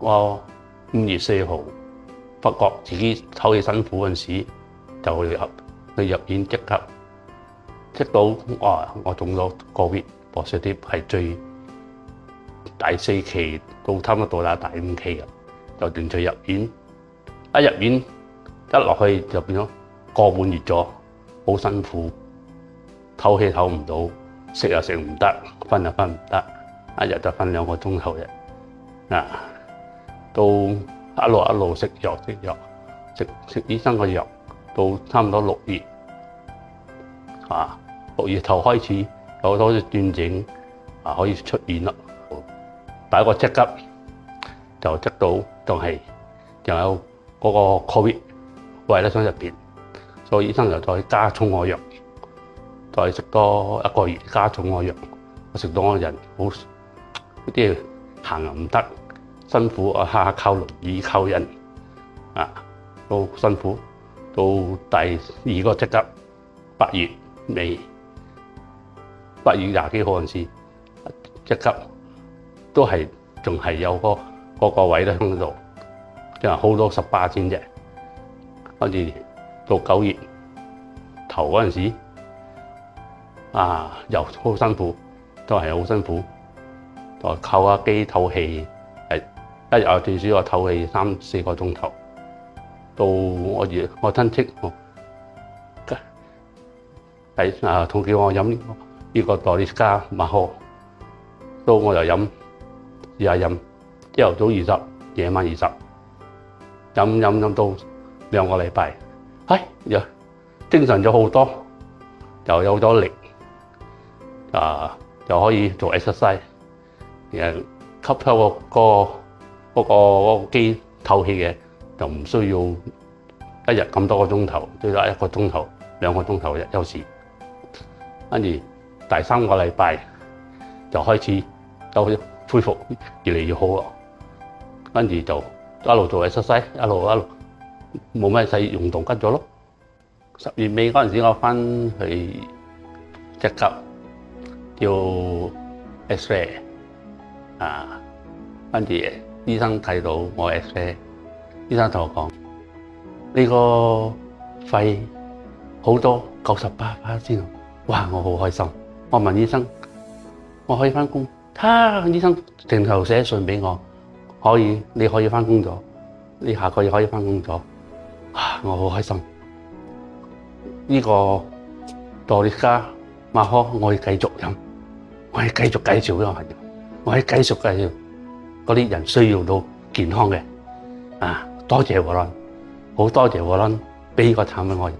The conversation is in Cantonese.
我5月4號發覺自己唞氣辛苦嗰陣時，就去入院即刻，即到我中咗COVID positive係最第4期到差唔多到第5期嘅，就連續入院。一入院一落去就變咗個半月咗，好辛苦，唞氣唞唔到，食又食唔得，瞓又瞓唔得，一日就瞓2個鐘頭嘅。到一路食藥，食醫生嘅藥，到差唔多6月，6月頭開始有好多轉症，可以出院啦。第一個即刻就即到仲有嗰個 COVID 胃喺入邊，所以醫生就再加重我藥，再食多1個月加重我藥。我食到我人好啲行又唔得，辛苦我下靠輪椅靠人都辛苦。到第2個即刻8月尾8月20幾號嗰陣時，即刻都仲係有嗰個位喺度，即係好多18先啫。跟住到9月頭嗰陣時，又好辛苦，都係好辛苦，就靠下機唞氣，一日最少我唞氣3-4個鐘頭。到我親戚同叫我飲呢個多利加馬可，到我就試下飲，朝頭早20，夜晚20，飲到2個禮拜，又精神咗好多，又有咗力，又可以做 exercise， 吸收嗰個機透氣嘅，就唔需要一日咁多個鐘頭，最多1個鐘頭、2個鐘頭嘅休息。跟住第3個禮拜就開始有恢復越嚟越好咯。跟住就一路做 exercise， 一路冇咩使用動筋咗咯。10月尾嗰陣時，我翻去即刻叫 X-ray， 跟住醫生睇到我 X-ray， 醫生同我講：呢個肺好多98%，哇！我好開心。我問醫生：我可以翻工？醫生直頭寫信俾我，你可以翻工咗，你下個月可以翻工咗。我好開心。呢個多利加馬可，我可以繼續飲，我可以繼續介紹俾我朋友，我可以繼續介紹嗰啲人需要到健康嘅。多謝和倫，好多謝和倫俾呢個產品我。